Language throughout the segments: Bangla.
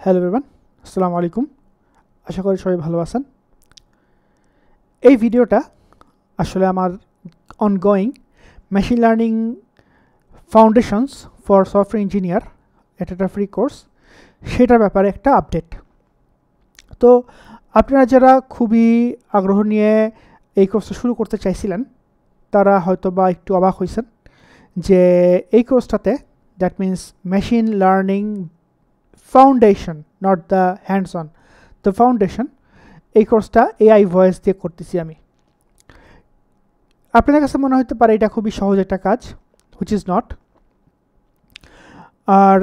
হ্যালো এভরিওয়ান, আসসালামু আলাইকুম। আশা করি সবাই ভালো আছেন। এই ভিডিওটা আসলে আমার ongoing machine learning foundations for software engineer, এটা একটা ফ্রি কোর্স, সেটার ব্যাপারে একটা আপডেট। তো আপনারা যারা খুবই আগ্রহ নিয়ে এই কোর্সটা শুরু করতে চাইছিলেন তারা হয়তো বা একটু অবাক হয়েছেন যে এই কোর্সটাতে, that means machine learning foundation, not the hands on, the foundation, এই কোর্সটা এআই ভয়েস দিয়ে করতেছি আমি। আপনাদের কাছে মনে হতে পারে এটা খুবই সহজ একটা কাজ, হুইচ ইজ নট। আর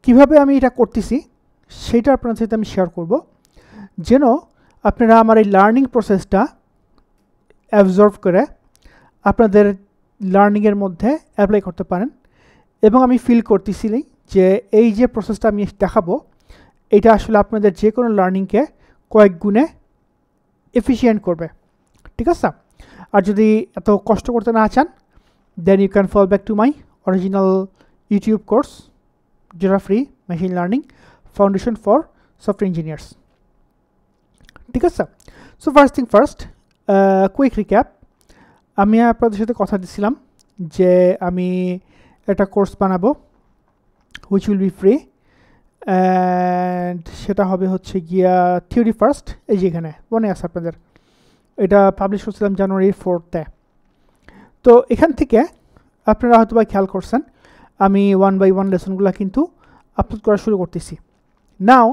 কিভাবে আমি এটা করতেছি সেটা আপনাদের সাথে আমি শেয়ার করব, যেন আপনারা আমার এই লার্নিং প্রসেসটা অ্যাবজর্ভ করে আপনাদের লার্নিংয়ের মধ্যে অ্যাপ্লাই করতে পারেন। এবং আমি ফিল করতেছি যে এই যে প্রসেসটা আমি দেখাবো এটা আসলে আপনাদের যে কোনো লার্নিংকে কয়েক গুণে এফিশিয়েন্ট করবে, ঠিক আছে? আর যদি এত কষ্ট করতে না চান, then you can fall back to my original YouTube course, যেটা free, machine learning foundation for software engineers, ঠিক আছে? So first thing first, quick recap. আমি আপনাদের সাথে কথা দিছিলাম যে আমি একটা কোর্স বানাবো which will be free, and সেটা হবে হচ্ছে গিয়া থিওরি ফার্স্ট। এই যে এখানে মনে আছে আপনাদের, এটা পাবলিশ করছিলাম জানুয়ারি 4-তে। তো এখান থেকে আপনারা হয়তো বা খেয়াল করছেন আমি 1 by 1 লেসনগুলো কিন্তু আপলোড করা শুরু করতেছি। নাও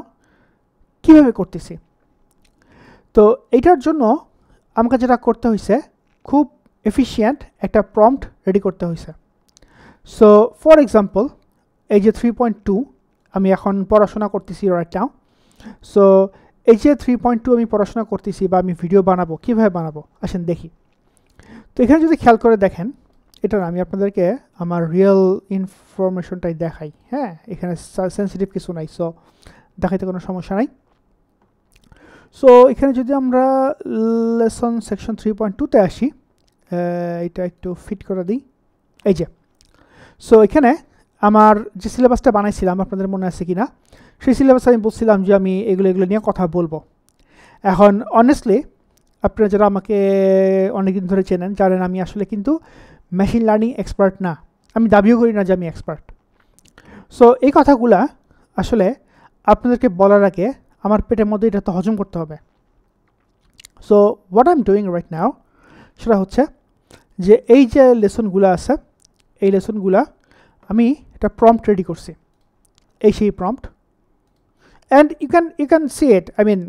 কীভাবে করতেছি, তো এইটার জন্য আমাকে যেটা করতে হয়েছে, খুব এফিশিয়েন্ট একটা প্রম্পট রেডি করতে হয়েছে। সো ফর এক্সাম্পল, এই যে 3.2 আমি এখন পড়াশোনা করতেছি রাইট নাও। সো এই যে 3.2 আমি পড়াশোনা করতেছি বা আমি ভিডিও বানাবো, কীভাবে বানাবো আসেন দেখি। তো এখানে যদি খেয়াল করে দেখেন, এটা আমি আপনাদেরকে আমার রিয়েল ইনফরমেশনটাই দেখাই। হ্যাঁ, এখানে সেন্সিটিভ কিছু নাই, সো দেখাইতে কোনো সমস্যা নাই। সো এখানে যদি আমরা লেসন সেকশন 3.2-তে আসি, এটা একটু ফিট করে দিই। এই যে, সো এখানে আমার যে সিলেবাসটা বানাইছিলাম আপনাদের মনে আছে কি না, সেই সিলেবাসে আমি বলছিলাম যে আমি এগুলো নিয়ে কথা বলবো। এখন অনেস্টলি আপনারা যারা আমাকে অনেকদিন ধরে চেনেন জানেন আমি আসলে কিন্তু মেশিন লার্নিং এক্সপার্ট না, আমি দাবিও করি না যে আমি এক্সপার্ট। সো এই কথাগুলা আসলে আপনাদেরকে বলার আগে আমার পেটের মধ্যে এটা তো হজম করতে হবে। So what I am doing right now সেটা হচ্ছে যে এই যে লেসনগুলো আছে, এই লেসনগুলা আমি একটা প্রম্পট রেডি করছি, এই সেই prompt. And you can see it, I mean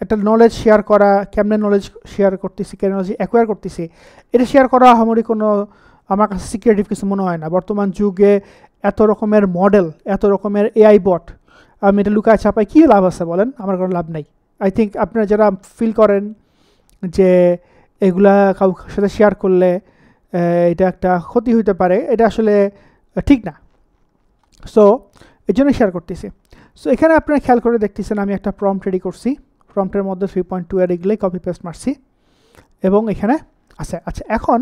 একটা নলেজ শেয়ার করা, কেমনে নলেজ শেয়ার করতেছি, কেন নলেজ অ্যাকোয়ার করতেছি, এটা শেয়ার করা আমারই কোনো আমার কাছে সিক্রেটিভ কিছু মনে হয় না। বর্তমান যুগে এত রকমের মডেল, এত রকমের এআই বট, আমি এটা লুকায় ছাপায় কী লাভ আছে বলেন? আমার কোনো লাভ নেই। আই থিঙ্ক আপনারা যারা ফিল করেন যে এগুলা কাউর সাথে শেয়ার করলে এটা একটা ক্ষতি হইতে পারে, এটা আসলে ঠিক না। সো এই জন্য শেয়ার করতেছি। সো এখানে আপনারা খেয়াল করে দেখতেছেন আমি একটা প্রম্পট রেডি করছি, প্রম্পটের মধ্যে 3.2 এর এগুলোই কপি পেস্ট মারছি এবং এখানে আছে। আচ্ছা, এখন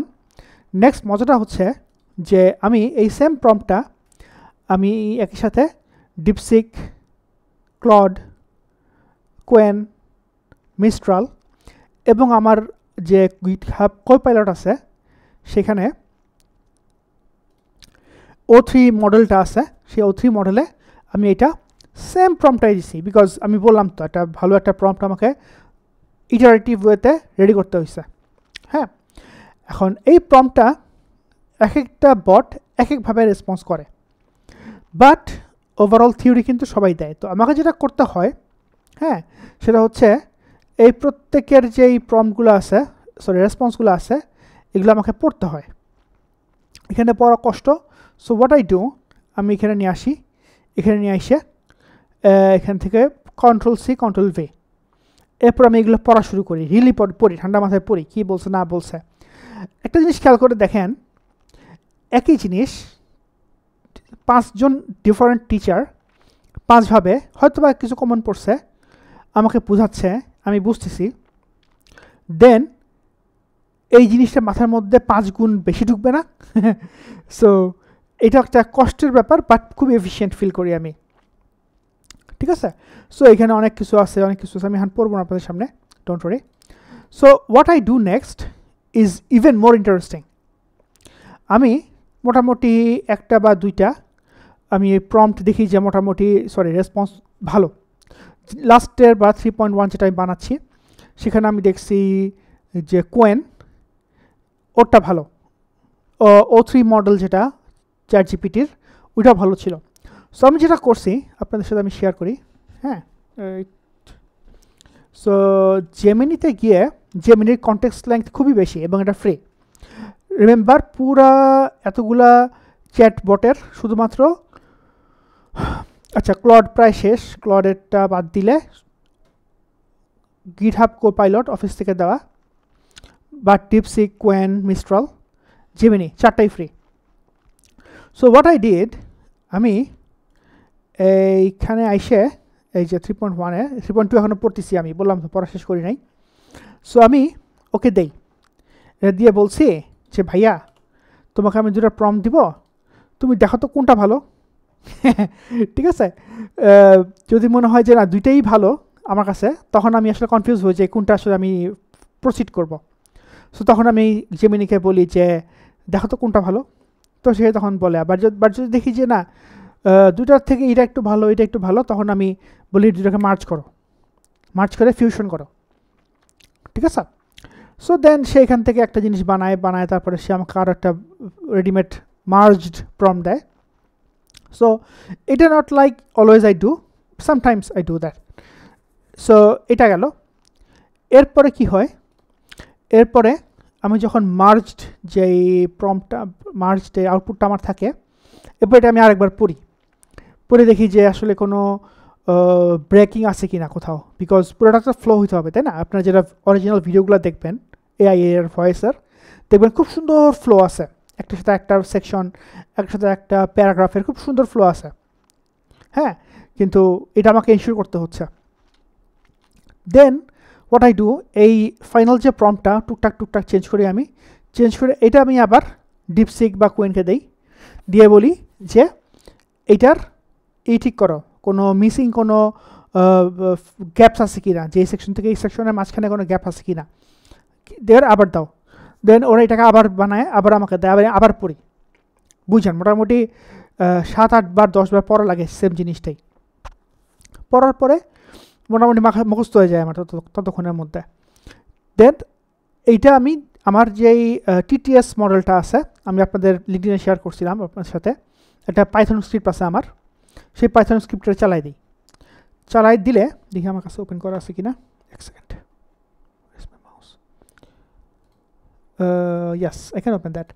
নেক্সট মজাটা হচ্ছে যে আমি এই সেম প্রম্পটটা আমি একই সাথে ডিপসিক, ক্লড, কোয়েন, মিস্ট্রাল এবং আমার যে গিটহাব কোপাইলট আছে সেখানে O3 মডেলটা আছে, সেই O3 মডেলে আমি এটা সেম প্রম্পটটাই দিছি, বিকজ আমি বললাম তো একটা ভালো একটা প্রম্পট আমাকে ইটারেটিভ ওয়েতে রেডি করতে হয়েছে। হ্যাঁ, এখন এই প্রম্পটটা এক একটা বট এক একভাবে রেসপন্স করে, বাট ওভারঅল থিওরি কিন্তু সবাই দেয়। তো আমাকে যেটা করতে হয়, হ্যাঁ, সেটা হচ্ছে এই প্রত্যেকের যেই প্রম্পটগুলো আছে, রেসপন্সগুলো আছে, এগুলো আমাকে পড়তে হয়। এখানে পড়া কষ্ট। সো হোয়াট আই ডু, আমি এখানে নিয়ে আসি, এখানে নিয়ে আসে এখান থেকে Ctrl+C Ctrl+V, এরপর আমি এগুলো পড়া শুরু করি, রিয়েলি পড়ি, ঠান্ডা মাথায় পড়ি কী বলছে না বলছে। একটা জিনিস খেয়াল করে দেখেন, একই জিনিস 5 জন ডিফারেন্ট টিচার 5 ভাবে হয়তো বা কিছু কমন পড়ছে আমাকে বোঝাচ্ছে, আমি বুঝতেছি, দেন এই জিনিসটা মাথার মধ্যে 5 গুণ বেশি ঢুকবে না? সো এটা একটা কষ্টের ব্যাপার, বাট খুব এফিশিয়েন্ট ফিল করি আমি, ঠিক ঠিক আছে। সো এখানে অনেক কিছু আছে আমি এখন পড়বো না আপনাদের সামনে, don't worry. So what I do next is even more interesting. আমি মোটামুটি একটা বা দুইটা আমি এই প্রম্পট দেখি যে মোটামুটি রেসপন্স ভালো। লাস্টের বা 3.1 যেটা আমি বানাচ্ছি সেখানে আমি দেখছি যে কোয়েন ওটা ভালো, O3 মডেল যেটা চ্যাট জিপিটির ওইটা ভালো ছিল। সো আমি যেটা করছি আপনাদের সাথে আমি শেয়ার করি। হ্যাঁ, সো জেমিনিতে গিয়ে জেমিনির কনটেক্সট লেংথ খুবই বেশি এবং এটা ফ্রি। রিমেম্বার পুরা এতগুলা চ্যাট বটের শুধুমাত্র, আচ্ছা ক্লড প্রায় শেষ, ক্লডেরটা বাদ দিলে গিটহাব কোপাইলট অফিস থেকে দেওয়া বা ডিপসিক, কোয়েন, মিস্ট্রাল, জেমিনি চারটাই free. So what I did, আমি এইখানে আইসে এই যে 3.1-এ 3.2 এখনও পড়তেছি, আমি বললাম তো পড়া শেষ করি নাই। সো আমি ওকে দেই, এটা দিয়ে বলছি যে ভাইয়া তোমাকে আমি দুটো প্রম্পট দিব, তুমি দেখো তো কোনটা ভালো। ঠিক আছে, যদি মনে হয় যে না দুইটাই ভালো আমার কাছে, তখন আমি আসলে কনফিউজ হই যে কোনটা আসলে আমি প্রসিড করব। সো তখন আমি জেমিনিকে বলি যে দেখো তো কোনটা ভালো, তো সে তখন বলে। আবার যদি দেখি যে না দুটার থেকে এটা একটু ভালো এটা একটু ভালো, তখন আমি বলি দুটাকে মার্চ করে ফিউশন করো। ঠিক আছে। সো দেন সে এখান থেকে একটা জিনিস বানায় তারপরে সে আমাকে আরও একটা রেডিমেড মার্জড প্রম্পট দেয়। সো এটা not like always I do, sometimes I do that. So এটা গেল। এরপরে কি হয়, এরপরে আমি যখন মার্জড যেই প্রম্পটটা মার্জড আউটপুটটা আমার থাকে, এরপর এটা আমি আরেকবার পড়ে দেখি যে আসলে কোনো ব্রেকিং আছে কি না কোথাও, বিকজ পুরোটা তো ফ্লো হইতে হবে, তাই না? আপনারা যেটা অরিজিনাল ভিডিওগুলো দেখবেন এআই এর ভয়েসের, দেখবেন খুব সুন্দর ফ্লো আছে, একটার সাথে একটা সেকশন, একটার সাথে একটা প্যারাগ্রাফের খুব সুন্দর ফ্লো আছে। হ্যাঁ, কিন্তু এটা আমাকে ইনশিওর করতে হচ্ছে। দেন হোয়াট আই ডু, এই ফাইনাল যে প্রম্পটটা টুকটাক চেঞ্জ করে এটা আমি আবার ডিপসিক বা কোয়েনকে দিয়ে বলি যে এইটার ঠিক করো, কোনো মিসিং কোনো গ্যাপস আছে কি না, যে সেকশন থেকে এই সেকশনের মাঝখানে কোনো গ্যাপ আছে কি না, আবার দাও। দেন ওরা এটাকে আবার বানায়, আবার আমাকে দেয়, আবার পড়ি। বুঝছেন, মোটামুটি 7-8 বার 10 বার পড়া লাগে সেম জিনিসটাই। পড়ার পরে মোটামুটি মুখস্থ হয়ে যায় আমার ততক্ষণের মধ্যে। দেন এইটা আমি আমার যেই টিটিএস মডেলটা আছে, আমি আপনাদের লিঙ্কডিনে শেয়ার করছিলাম আপনার সাথে, একটা পাইথন স্ক্রিপ্ট আছে আমার, সেই পাইথন স্ক্রিপ্টটা চালাই দিলে দেখি আমার কাছে ওপেন করা আছে কিনা, এক second. Yes, I can open that.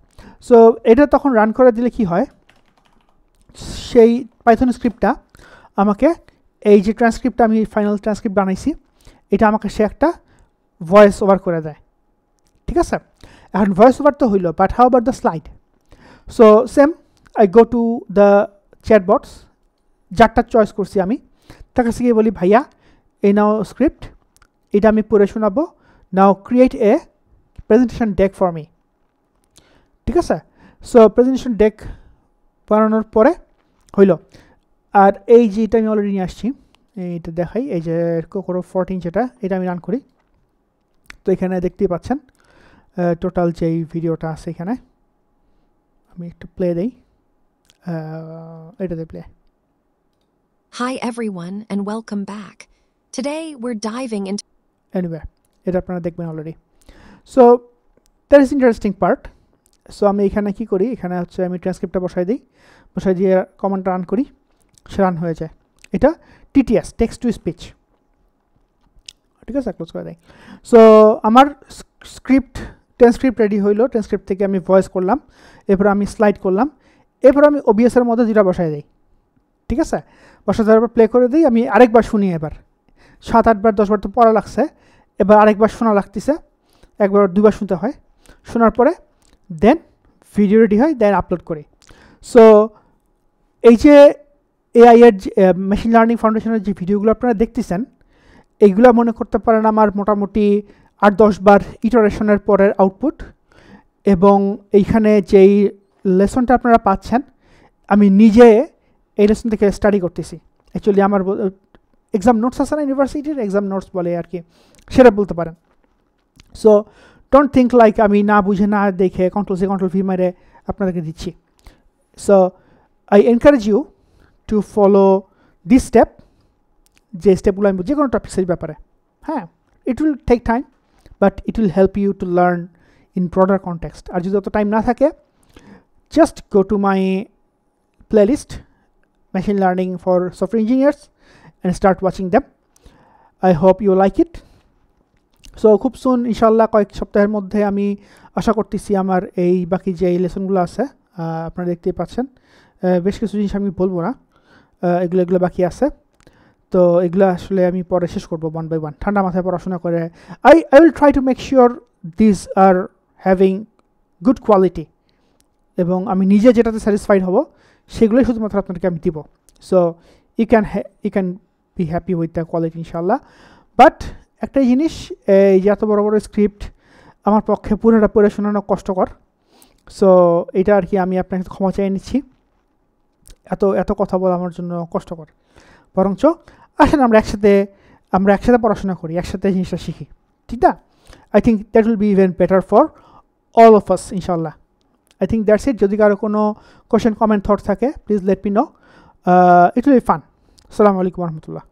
So এটা তখন রান করে দিলে কি হয়, সেই পাইথন স্ক্রিপ্টটা আমাকে এই যে ট্রান্সক্রিপ্টটা আমি ফাইনাল ট্রান্সক্রিপ্ট বানাইছি, এটা আমাকে সে একটা ভয়েস ওভার করে দেয়। ঠিক আছে, এখন ভয়েস ওভার তো হইল, but how about the slide? So same, I go to the chatbots, যারটা চয়েস করছি আমি, তার কাছে গিয়ে বলি ভাইয়া এই নাও স্ক্রিপ্ট, এটা আমি পড়ে শোনাবো, now create a presentation deck for me. ঠিক আছে, সো প্রেজেন্টেশন ডেক বানানোর পরে হইল। আর এই যেটা আমি অলরেডি নিয়ে আসছি, এইটা দেখাই, এই যে কোকোরো 14 যেটা, এটা আমি রান করি। তো এখানে দেখতেই পাচ্ছেন টোটাল যেই ভিডিওটা আছে, এখানে আমি একটু প্লে দেই, এটাতে play. Hi everyone and welcome back. Today we're diving into anyway, এটা আপনারা দেখবেন already. So that is interesting part. So আমি এখানে কি করি, এখানে হচ্ছে আমি ট্রান্সক্রিপ্টটা বসাই দিয়ে কমান্ড রান করি, সে রান হয়ে যায়। এটা টিটিএস, টেক্সট টু স্পিচ। ঠিক আছে, ক্লোজ করে দেয়। সো আমার ট্রান্সক্রিপ্ট রেডি হইলো, ট্রান্সক্রিপ্ট থেকে আমি ভয়েস করলাম, এরপর আমি স্লাইড করলাম, এরপর আমি ওবিএসের মধ্যে যেটা বসাই দিই। ঠিক আছে, বসা দেওয়ার পর প্লে করে দিই, আমি আরেকবার শুনি। এবার 7-8 বার 10 বার তো পড়া লাগছে, এবার আরেকবার শোনা লাগতেছে, একবার 2 বার শুনতে হয়। শোনার পরে দেন ভিডিও রেডি হয়, দেন আপলোড করি। সো এই যে এআই এর মেশিন লার্নিং ফাউন্ডেশনের যে ভিডিওগুলো আপনারা দেখতেছেন, এইগুলো মনে করতে পারেন আমার মোটামুটি 8-10 বার ইটারেশনের পরের আউটপুট। এবং এইখানে যেই লেসনটা আপনারা পাচ্ছেন, আমি নিজে এই লেসন থেকে স্টাডি করতেছি। অ্যাকচুয়ালি আমার এক্সাম নোটস আছে না ইউনিভার্সিটির এক্সাম নোটস বলে আর কি, সেটা বলতে পারেন। সো ডোন্ট থিঙ্ক লাইক আমি না বুঝে না দেখে কন্ট্রোল সি কন্ট্রোল ভি মেরে আপনাদেরকে দিচ্ছি। So I encourage you to follow this step, যে স্টেপগুলো আমি যে কোনো টপিক্সের ব্যাপারে, হ্যাঁ it will take time but it will help you to learn in broader context. আর যদি অত টাইম না থাকে, just go to my playlist machine learning for software engineers and start watching them. I hope you like it. So খুব সুন ইনশাল্লাহ কয়েক সপ্তাহের মধ্যে আমি আশা করতেছি আমার এই বাকি যে লেসনগুলো আছে আপনারা দেখতেই পাচ্ছেন, বেশ কিছু জিনিস আমি বলবো না, এগুলো বাকি আছে। তো এগুলো আসলে আমি পরে শেষ করবো 1 by 1 ঠান্ডা মাথায় পড়াশোনা করে। I will try to make sure these are having good quality, এবং আমি নিজে যেটাতে স্যাটিসফাইড হব সেগুলোই শুধুমাত্র আপনাদেরকে আমি দিব। So you can be happy with the quality ইনশাল্লাহ। বাট একটাই জিনিস, এই যে এত বড় বড় স্ক্রিপ্ট আমার পক্ষে পুরোটা পড়ে শোনানো কষ্টকর। সো এটা আর কি আমি আপনাকে ক্ষমা চাই নিচ্ছি, এত কথা বলা আমার জন্য কষ্টকর। বরঞ্চ আসেন আমরা একসাথে পড়াশোনা করি, একসাথে জিনিসটা শিখি, ঠিক না? I think that will be even better for all of us ইনশাল্লাহ। I think that's it. যদি কারো কোনো কোয়েশ্চেন, কমেন্ট, থট থাকে, please let me no. It will be fun. আসসালামু আলাইকুম ওয়া রাহমাতুল্লাহ।